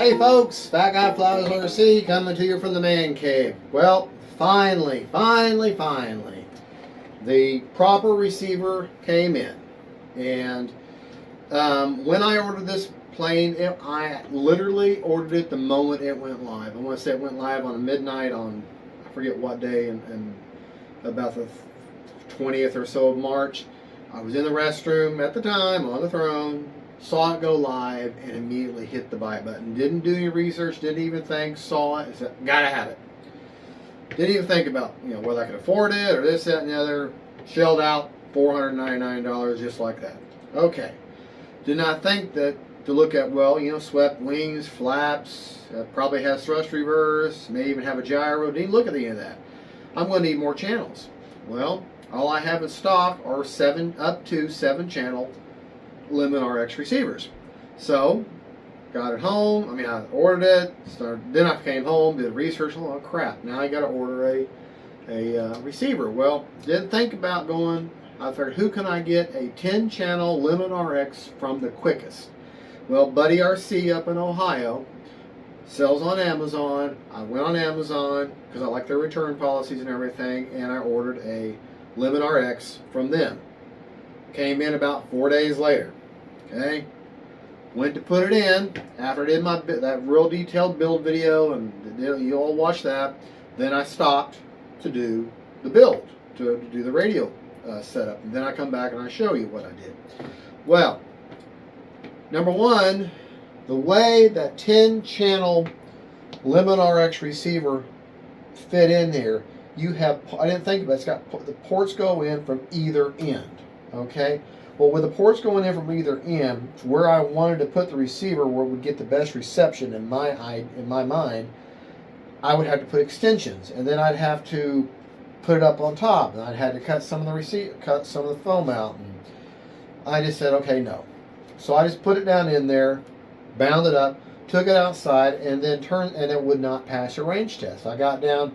Hey folks, Fat Guy Flies RC coming to you from the man cave. Well, finally, the proper receiver came in. And when I ordered this plane, I literally ordered it the moment it went live. I want to say it went live on midnight on, I forget what day, and about the 20th or so of March. I was in the restroom at the time, on the throne, saw it go live, and immediately hit the buy button. Didn't do any research, didn't even think, saw it, said, gotta have it. Didn't even think about, whether I could afford it or this, that, and the other. Shelled out $499 just like that. Okay. Did not think that to look at, swept wings, flaps, probably has thrust reverse, may even have a gyro. Didn't look at any of that. I'm going to need more channels. Well, all I have in stock are up to 7 channel Lemon RX receivers. So, got it home. I ordered it. Then I came home, did research. Oh crap! Now I got to order a receiver. Well, didn't think about going. I figured, who can I get a 10 channel Lemon RX from the quickest? Well, Buddy RC up in Ohio sells on Amazon. I went on Amazon because I like their return policies and everything, and I ordered a Lemon RX from them. Came in about 4 days later. Okay, went to put it in after I did that real detailed build video, and you all watch that. Then I stopped to do the build, to do the radio setup, and then I come back and I show you what I did. Well, number one, the way that 10 channel Lemon RX receiver fit in there, I didn't think about it, it's got the ports go in from either end. Okay, well, with the ports going in from either end, where I wanted to put the receiver where it would get the best reception in my mind, I would have to put extensions, and then I'd have to put it up on top, and I'd had to cut some of the foam out, and I just said, okay, no. So I just put it down in there, bound it up, took it outside, and then and it would not pass a range test. I got down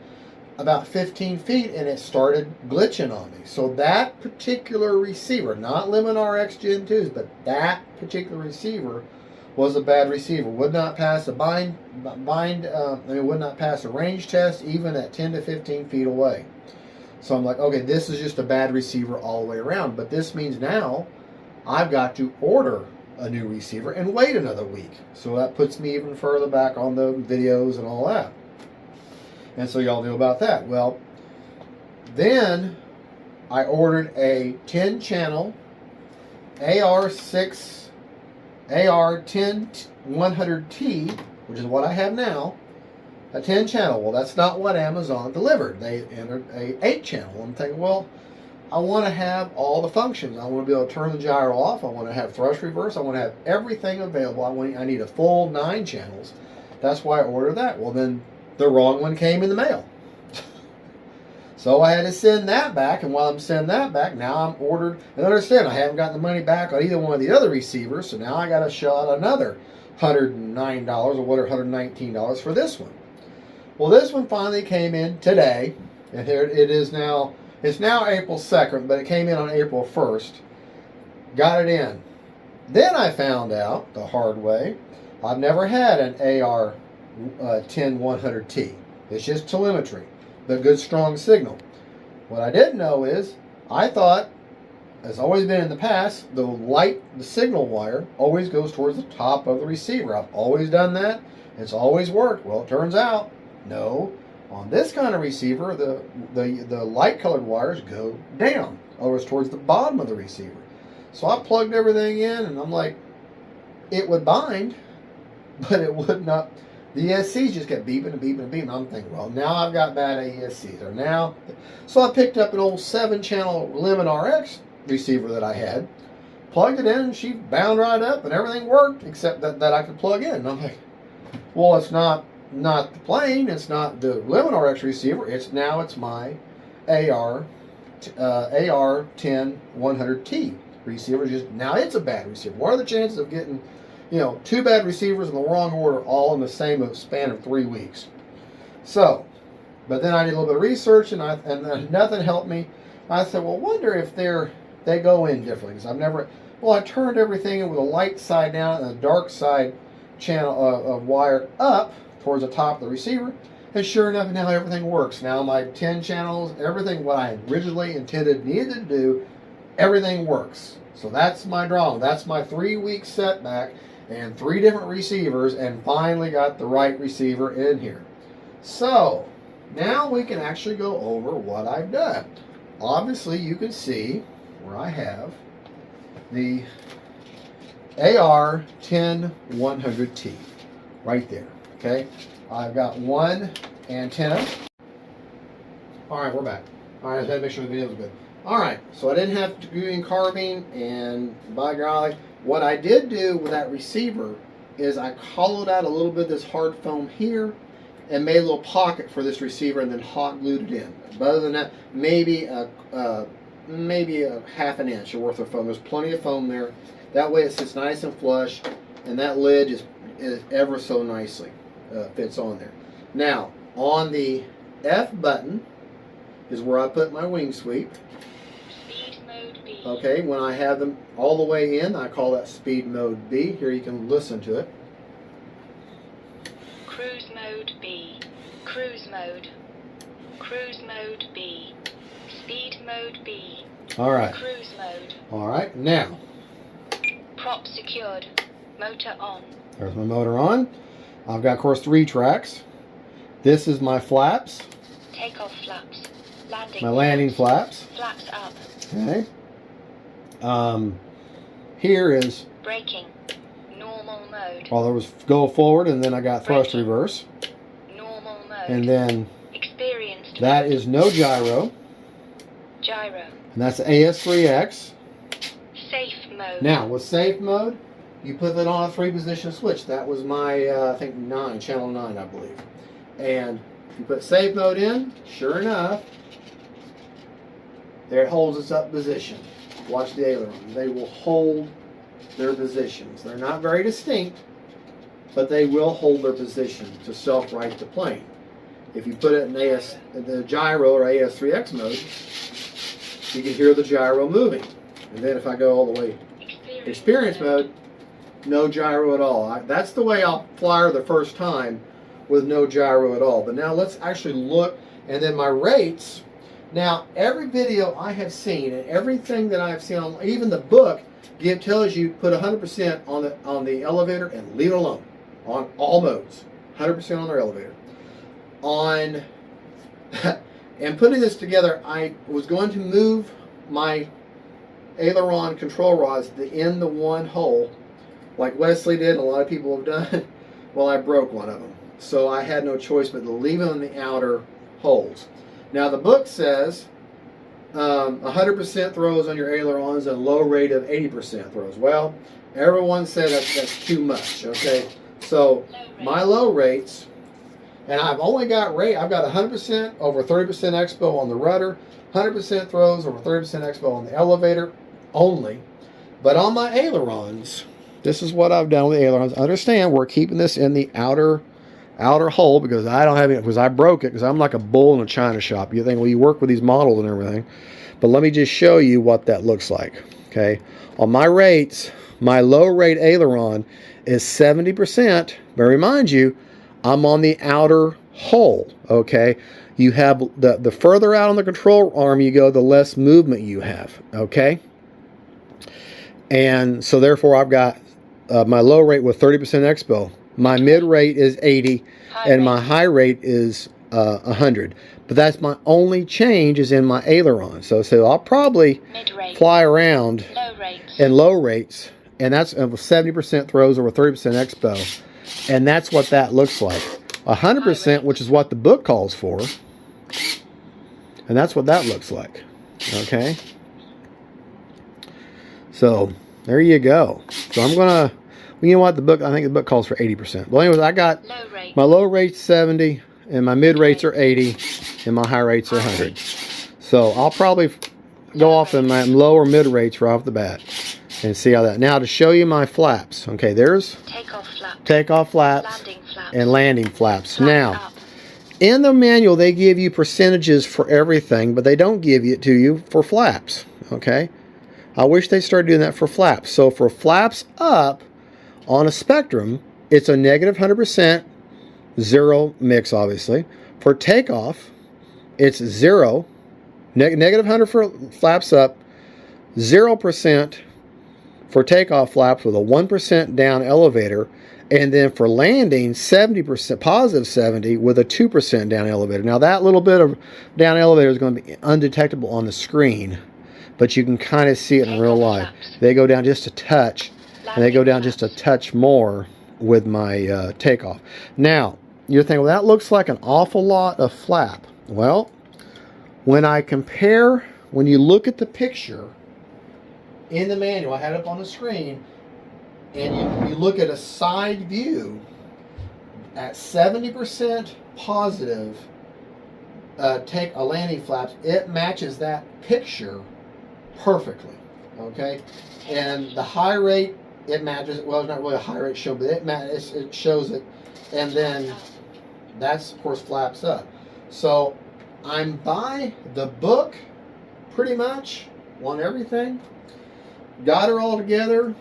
about 15 feet and it started glitching on me. So that particular receiver, not Lemon RX Gen 2s, but that particular receiver was a bad receiver. Would not pass would not pass a range test even at 10 to 15 feet away. So I'm like, okay, this is just a bad receiver all the way around. But this means now I've got to order a new receiver and wait another week. So that puts me even further back on the videos and all that. And so y'all know about that. Well, then I ordered a 10 channel AR10100T, which is what I have now, a 10 channel. Well, that's not what Amazon delivered. They entered a 8 channel. I'm thinking, well, I want to have all the functions. I want to be able to turn the gyro off. I want to have thrust reverse. I want to have everything available. I need a full 9 channels. That's why I ordered that. Well, then the wrong one came in the mail. So I had to send that back, and while I'm sending that back, now I'm ordered. And understand, I haven't gotten the money back on either one of the other receivers, so now I got to shell out another $109 or whatever, $119 for this one. Well, this one finally came in today, and here it is now. It's now April 2nd, but it came in on April 1st. Got it in. Then I found out the hard way, I've never had an AR10100T. It's just telemetry, but good strong signal. What I didn't know is, I thought, as always been in the past, the signal wire always goes towards the top of the receiver. I've always done that. It's always worked. Well, it turns out, no. On this kind of receiver, the light colored wires go down, or it's towards the bottom of the receiver. So I plugged everything in, and I'm like, it would bind, but it would not. The ESCs just kept beeping and beeping and beeping. I'm thinking, well, now I've got bad ESCs. So I picked up an old 7-channel Lemon RX receiver that I had, plugged it in, and she bound right up, and everything worked except that I could plug in. And I'm like, well, it's not the plane, it's not the Lemon RX receiver. It's my AR10100T receiver. Now it's a bad receiver. What are the chances of getting 2 bad receivers in the wrong order all in the same span of 3 weeks? So, but then I did a little bit of research, and nothing helped me. I said, well, wonder if they go in differently, because I turned everything in with the light side down and the dark side channel of wire up towards the top of the receiver. And sure enough, now everything works. Now my 10 channels, everything what I originally needed to do, everything works. So that's my drawing. That's my 3-week setback and 3 different receivers, and finally got the right receiver in here. So now we can actually go over what I've done. Obviously you can see where I have the AR-10100T right there. Okay, I've got one antenna. All right, we're back. All right, I had to make sure the video was good. All right, so I didn't have to do any carving, and by golly, what I did do with that receiver is I hollowed out a little bit of this hard foam here and made a little pocket for this receiver, and then hot glued it in. But other than that, maybe a half an inch worth of foam. There's plenty of foam there. That way it sits nice and flush, and that lid is ever so nicely fits on there. Now, on the F button is where I put my wing sweep. Speed mode B. Okay, when I have them all the way in, I call that speed mode B. Here you can listen to it. Cruise mode B. Cruise mode. Cruise mode B. Speed mode B. All right. Cruise mode. All right, now. Prop secured. Motor on. There's my motor on. I've got, of course, 3 tracks. This is my flaps. Takeoff flaps. Landing. My landing flaps. Flaps up. Okay. Here is. Braking. Normal mode. Well, there was go forward, and then I got thrust Braking. reverse. Normal mode. And then experienced. that is no gyro. Gyro. And that's AS3X. Safe mode. Now, with safe mode, you put it on a 3-position switch. That was my, I think, channel 9, I believe. And you put safe mode in, sure enough, there it holds its up position. Watch the aileron. They will hold their positions. They're not very distinct, but they will hold their position to self-right the plane. If you put it in the gyro or AS3X mode, you can hear the gyro moving. And then if I go all the way experience mode, no gyro at all. That's the way I'll fly her the first time, with no gyro at all. But now let's actually look, and then my rates. Now, every video I have seen and everything that I've seen, on, even the book, tells you put 100% on the elevator and leave it alone on all modes. 100% on their elevator. And putting this together, I was going to move my aileron control rods in the one hole, like Wesley did and a lot of people have done. Well, I broke one of them. So I had no choice but to leave them in the outer holes. Now the book says 100% throws on your ailerons and low rate of 80% throws. Well, everyone said that's too much, okay? So my low rates, and I've only got I've got 100% over 30% expo on the rudder, 100% throws over 30% expo on the elevator only. But on my ailerons, this is what I've done with the ailerons. Understand, we're keeping this in the outer hole because I don't have it, because I broke it, because I'm like a bull in a china shop. You think, well, you work with these models and everything. But let me just show you what that looks like. Okay, on my rates, my low rate aileron is 70%. But remind you, I'm on the outer hole. Okay, you have the further out on the control arm you go, the less movement you have. Okay, and so therefore I've got my low rate with 30% expo. My mid rate is 80, and my high rate is 100. But that's my only change is in my aileron. So I'll probably fly around in low rates, and that's 70% throws over 30% expo, and that's what that looks like. 100%, which is what the book calls for, and that's what that looks like. Okay. So there you go. So I'm gonna. You know what, I think the book calls for 80%. Well, anyways, I got my low rates 70, and my mid rates are 80, and my high rates are 100. So I'll probably go off in my lower mid rates right off the bat and see how that. Now to show you my flaps. Okay, there's takeoff flaps, and landing flaps. Now, in the manual, they give you percentages for everything, but they don't give it to you for flaps. Okay, I wish they started doing that for flaps. So for flaps up, on a spectrum, it's a negative 100%, zero mix, obviously. For takeoff, it's zero, negative 100 for flaps up, 0% for takeoff flaps with a 1% down elevator, and then for landing, 70%, positive 70 with a 2% down elevator. Now that little bit of down elevator is going to be undetectable on the screen, but you can kind of see it in real life. They go down just a touch, and they go down just a touch more with my takeoff. Now, you're thinking, well, that looks like an awful lot of flap. Well, when I compare, when you look at the picture in the manual, I had it up on the screen, and you look at a side view at 70% positive take a landing flaps, it matches that picture perfectly. Okay, and the high rate, it matches. Well, it's not really a high rate show, but it shows it, and then that's of course flaps up. So I'm by the book pretty much on everything. Got her all together.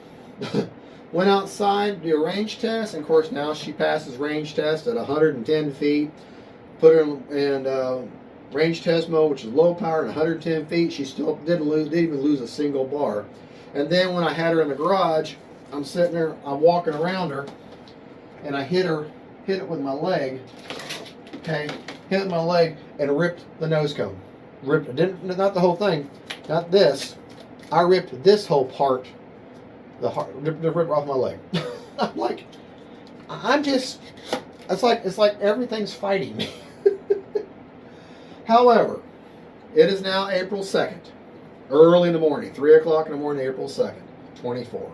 Went outside, do a range test, and of course now she passes range test at 110 feet. Put her in range test mode, which is low power, and 110 feet. She still didn't even lose a single bar. And then when I had her in the garage, I'm sitting there, I'm walking around her, and I hit it with my leg. Okay, hit it with my leg and ripped the nose cone. Ripped it, not the whole thing, not this. I ripped this whole part. Ripped off my leg. I'm like, it's like everything's fighting me. However, it is now April 2nd, early in the morning, 3 o'clock in the morning, April 2nd, 24.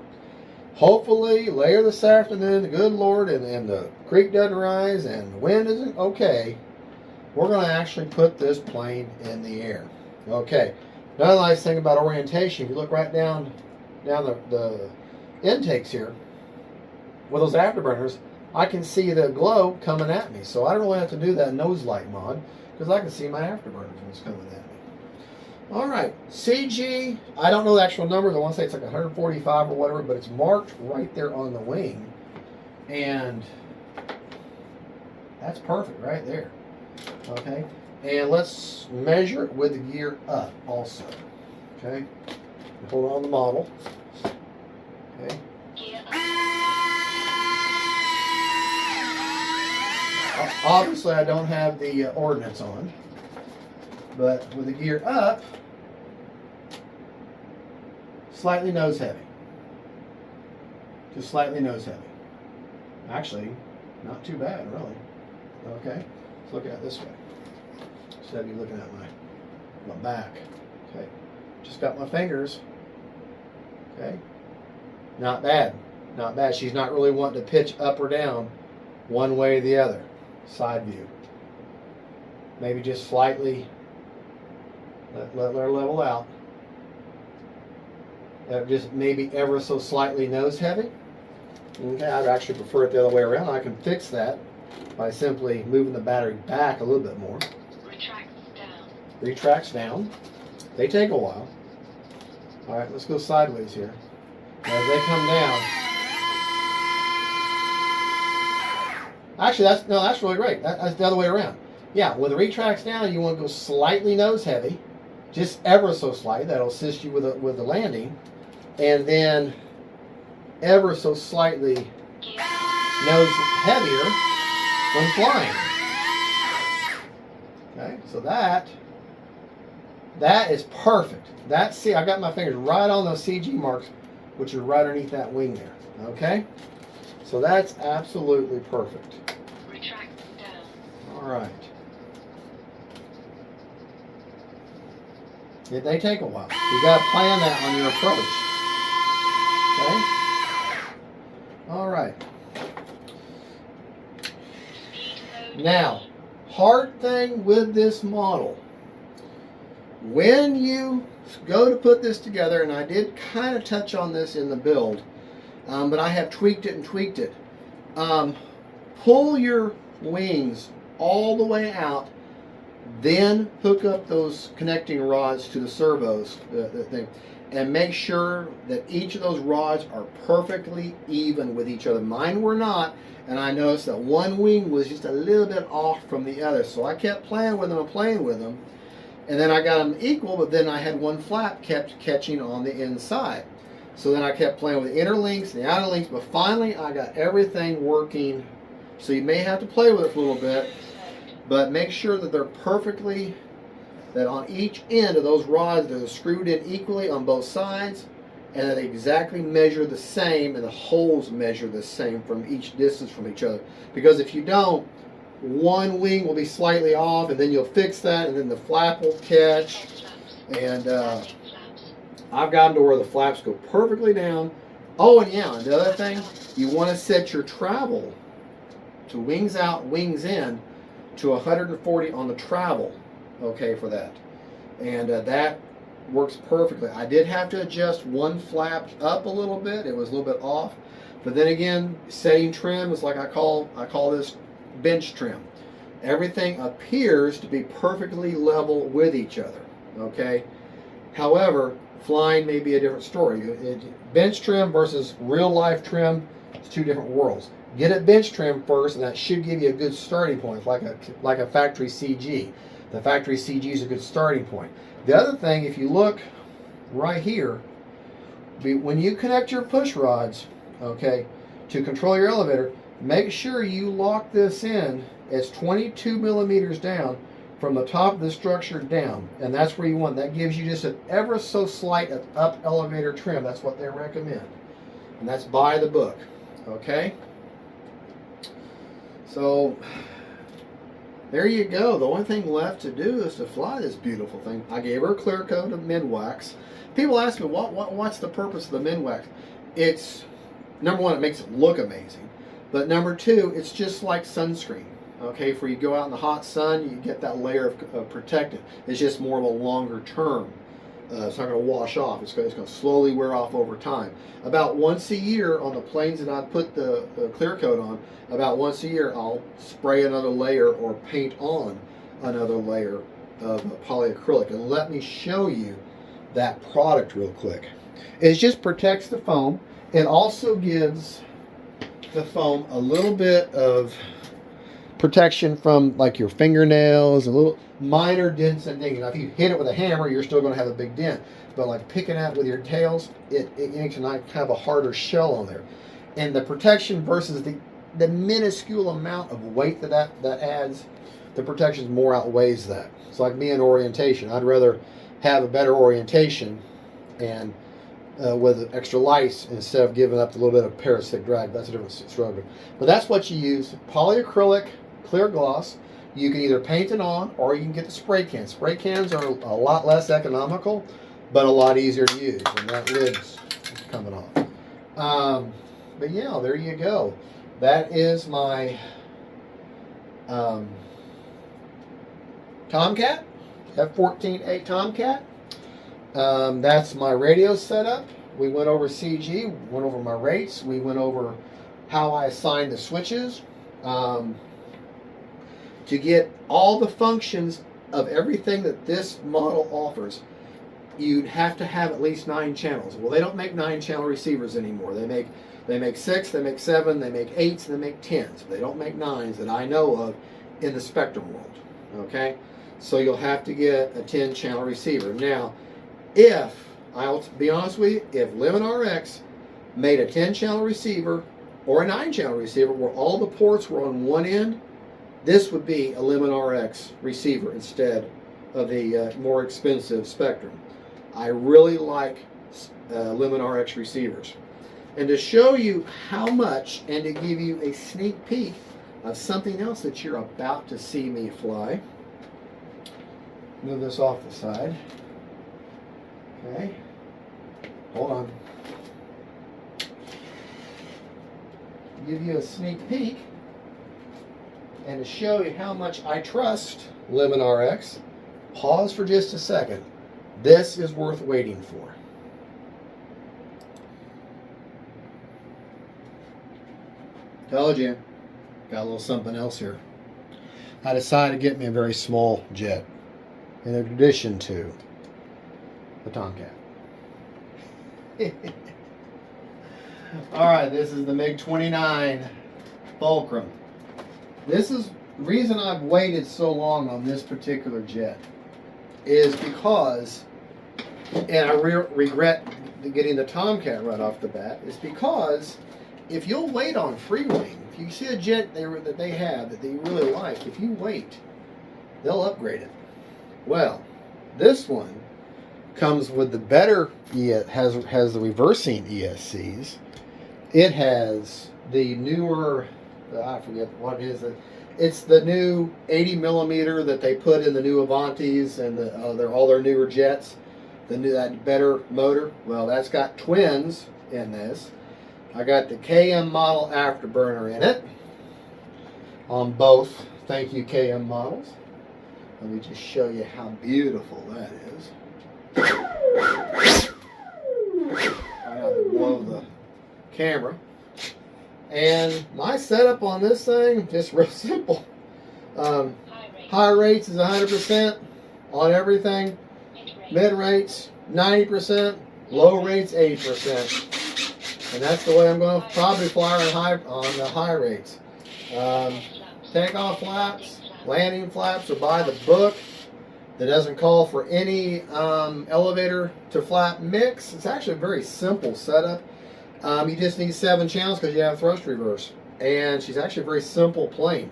Hopefully, later this afternoon, the good Lord, and the creek doesn't rise and the wind isn't okay, we're going to actually put this plane in the air. Okay. Another nice thing about orientation, if you look right down the intakes here, with those afterburners, I can see the glow coming at me. So I don't really have to do that nose light mod, because I can see my afterburners when it's coming at me. All right, CG, I don't know the actual numbers. I want to say it's like 145 or whatever, but it's marked right there on the wing. And that's perfect right there. Okay. And let's measure it with the gear up also. Okay. Hold on the model. Okay. Obviously, I don't have the ordnance on, but with the gear up, slightly nose heavy. Just slightly nose heavy. Actually, not too bad, really. Okay. Let's look at it this way. Instead of you looking at my back. Okay. Just got my fingers. Okay. Not bad. Not bad. She's not really wanting to pitch up or down one way or the other. Side view. Maybe just slightly let her level out. Just maybe ever so slightly nose heavy. Okay, I'd actually prefer it the other way around. I can fix that by simply moving the battery back a little bit more. Retracts down. They take a while. All right, let's go sideways here. As they come down. Actually, that's really great. That's the other way around. Yeah, when the retracts down, you want to go slightly nose heavy, just ever so slight. That'll assist you with the landing, and then ever so slightly nose heavier when flying. Okay, so that is perfect. See, I got my fingers right on those CG marks, which are right underneath that wing there. Okay, so that's absolutely perfect. Retract down. All right. They take a while. You got to plan that on your approach. Okay. All right. Now, hard thing with this model. When you go to put this together, and I did kind of touch on this in the build, but I have tweaked it. Pull your wings all the way out, then hook up those connecting rods to the servos, the thing, and make sure that each of those rods are perfectly even with each other. Mine were not, and I noticed that one wing was just a little bit off from the other. So I kept playing with them and playing with them, and then I got them equal, but then I had one flap kept catching on the inside. So then I kept playing with the inner links and the outer links, but finally I got everything working. So you may have to play with it for a little bit, but make sure that they're perfectly, that on each end of those rods they're screwed in equally on both sides, and that they exactly measure the same, and the holes measure the same from each distance from each other. Because if you don't, one wing will be slightly off, and then you'll fix that, and then the flap will catch. And I've gotten to where the flaps go perfectly down. Oh, and yeah, and the other thing, you want to set your travel to wings out, wings in to 140 on the travel, okay, for that. And that works perfectly. I did have to adjust one flap up a little bit. It was a little bit off. But then again, setting trim is like I call this bench trim. Everything appears to be perfectly level with each other, okay? However, flying may be a different story. Bench trim versus real life trim is two different worlds. Get it bench trim first, and that should give you a good starting point, like a factory CG. The factory CG is a good starting point. The other thing, if you look right here, when you connect your push rods, okay, to control your elevator, make sure you lock this in as 22 millimeters down from the top of the structure down, and that's where you want. That gives you just an ever so slight up elevator trim. That's what they recommend, and that's by the book, okay? So there you go. The only thing left to do is to fly this beautiful thing. I gave her a clear coat of Minwax. People ask me, what's the purpose of the Minwax? It's, number one, it makes it look amazing, but number two, it's just like sunscreen. Okay, for you go out in the hot sun, you get that layer of protectant. It's just more of a longer term. It's not going to wash off. It's going to slowly wear off over time. About once a year on the planes that I put the clear coat on, about once a year I'll spray another layer or paint on another layer of polyacrylic. And let me show you that product real quick. It just protects the foam. It also gives the foam a little bit of protection from like your fingernails and little minor dents and dings. Now if you hit it with a hammer, you're still going to have a big dent, but like picking at with your tails, it makes a nice, kind of a harder shell on there. And the protection versus the minuscule amount of weight that adds, the protection more outweighs that. It's like me in orientation. I'd rather have a better orientation and with extra lice instead of giving up a little bit of parasitic drag. That's a different struggle. But that's what you use. Polyacrylic clear gloss. You can either paint it on or you can get the spray cans. Spray cans are a lot less economical, but a lot easier to use. And that lid's coming off. But yeah, there you go. That is my Tomcat, F-14A Tomcat. That's my radio setup. We went over CG, went over my rates, we went over how I assign the switches. To get all the functions of everything that this model offers, you'd have to have at least 9 channels. Well, they don't make 9-channel receivers anymore. They make 6, they make 7, they make 8s, and they make 10s. They don't make 9s that I know of in the Spectrum world. Okay, so you'll have to get a 10-channel receiver. Now, I'll be honest with you, if Lemon RX made a 10-channel receiver or a 9-channel receiver where all the ports were on one end, this would be a Lemon RX receiver instead of the more expensive Spectrum. I really like Lemon RX receivers. And to show you how much, and to give you a sneak peek of something else that you're about to see me fly, move this off the side. Okay, hold on. Give you a sneak peek and to show you how much I trust Lemon RX. Pause for just a second. This is worth waiting for. Told you. Got a little something else here. I decided to get me a very small jet in addition to the Tomcat. Alright, this is the MiG-29 Fulcrum. This is the reason I've waited so long on this particular jet is because, and I regret getting the Tomcat right off the bat, is because if you'll wait on FREEWING, if you see a jet that they have that they really like, if you wait, they'll upgrade it. Well, this one comes with the better, has the reversing ESCs. It has the newer, I forget what it is. It's the new 80 millimeter that they put in the new Avantis and all their newer jets. That better motor. Well, that's got twins in this. I got the KM model afterburner in it on both. Thank you, KM models. Let me just show you how beautiful that is. I have to blow the camera. And my setup on this thing, just real simple. High rates is 100% on everything. Mid rates 90%. Low rates 80%. And that's the way I'm going to probably fly on the high rates. Takeoff flaps, landing flaps are by the book. That doesn't call for any elevator to flap mix. It's actually a very simple setup. You just need 7 channels because you have thrust reverse. And she's actually a very simple plane.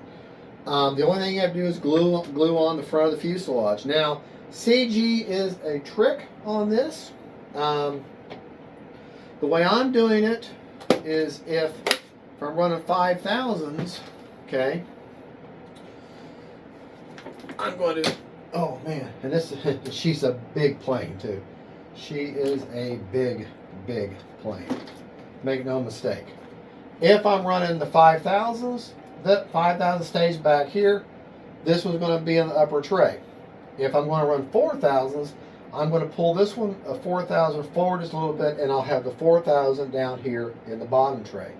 The only thing you have to do is glue on the front of the fuselage. Now, CG is a trick on this. The way I'm doing it is if I'm running 5,000s, okay, I'm going to, oh man, and this, she's a big plane too. She is a big plane. Make no mistake. If I'm running the 5,000s, that 5,000 stays back here. This one's going to be in the upper tray. If I'm going to run 4,000s, I'm going to pull this one, a 4,000 forward just a little bit, and I'll have the 4,000 down here in the bottom tray.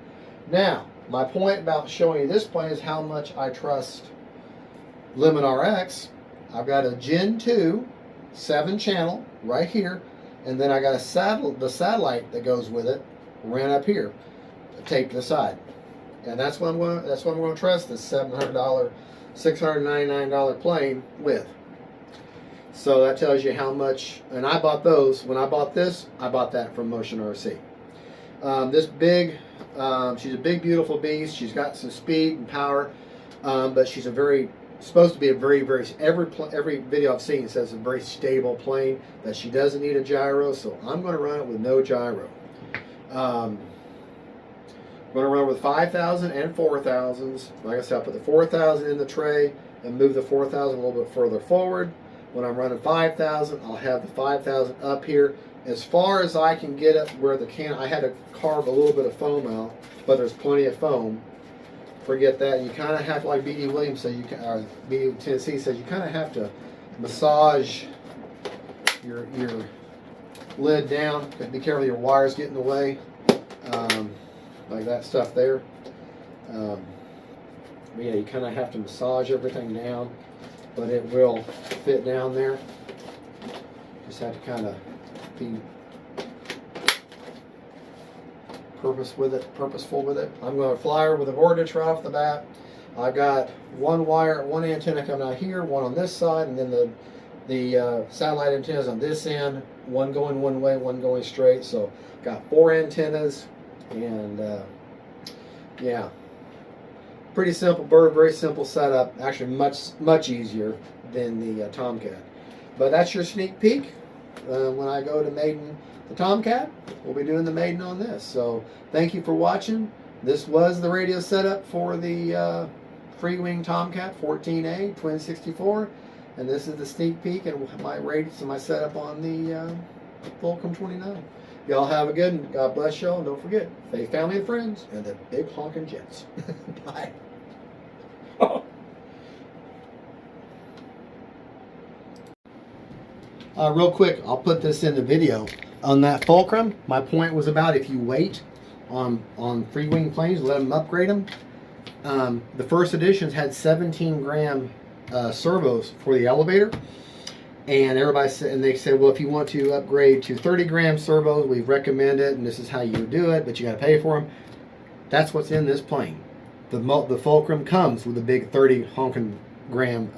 Now, my point about showing you this plane is how much I trust Limit RX. I've got a Gen 2 7 channel right here, and then I got the satellite that goes with it ran up here, taped to the side, and that's what I'm going to trust this $700, $699 plane with. So that tells you how much. And I bought those when I bought this. I bought that from Motion RC. This big, she's a big, beautiful beast. She's got some speed and power, but she's supposed to be a very every video I've seen says a very stable plane, that she doesn't need a gyro, so I'm going to run it with no gyro. I'm going to run with 5,000 and 4,000s. Like I said, I'll put the 4,000 in the tray and move the 4,000 a little bit further forward. When I'm running 5,000, I'll have the 5,000 up here as far as I can get it where the can. I had to carve a little bit of foam out, but there's plenty of foam. Forget that. You kind of have to, like B.D. Williams said, or B.D. Tennessee says, you kind of have to massage your lid down. Be careful, your wires get in the way, like that stuff there. But yeah, you kind of have to massage everything down, but it will fit down there. Just have to kind of be purposeful with it. I'm going to fly her with a vortex right off the bat. I've got one antenna coming out here, one on this side, and then the satellite antennas on this end. One going one way, one going straight. So got 4 antennas, and yeah, pretty simple bird, very simple setup. Actually, much easier than the Tomcat. But that's your sneak peek. When I go to maiden the Tomcat, we'll be doing the maiden on this. So thank you for watching. This was the radio setup for the FREEWING Tomcat 14A Twin 64, and this is the sneak peek and my rates and my setup on the Fulcrum 29. Y'all have a good one. God bless y'all, and don't forget, faith, family, and friends, and the big honking jets. Bye. Real quick, I'll put this in the video. On that Fulcrum, my point was about if you wait on FREEWING planes, let them upgrade them. The first editions had 17 gram servos for the elevator. And everybody said, and they said, well, if you want to upgrade to 30-gram servos, we recommend it, and this is how you do it, but you got to pay for them. That's what's in this plane. The Fulcrum comes with a big 30 honking gram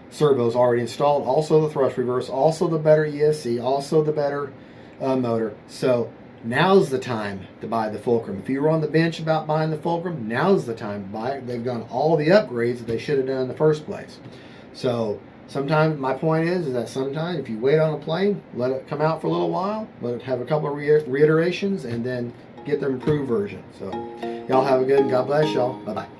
servos already installed. Also the thrust reverse, also the better ESC, also the better motor. So now's the time to buy the Fulcrum. If you were on the bench about buying the Fulcrum, now's the time to buy it. They've done all the upgrades that they should have done in the first place. So sometimes my point is that sometimes if you wait on a plane, let it come out for a little while, let it have a couple of reiterations, and then get the improved version. So y'all have a good, and God bless y'all. Bye-bye.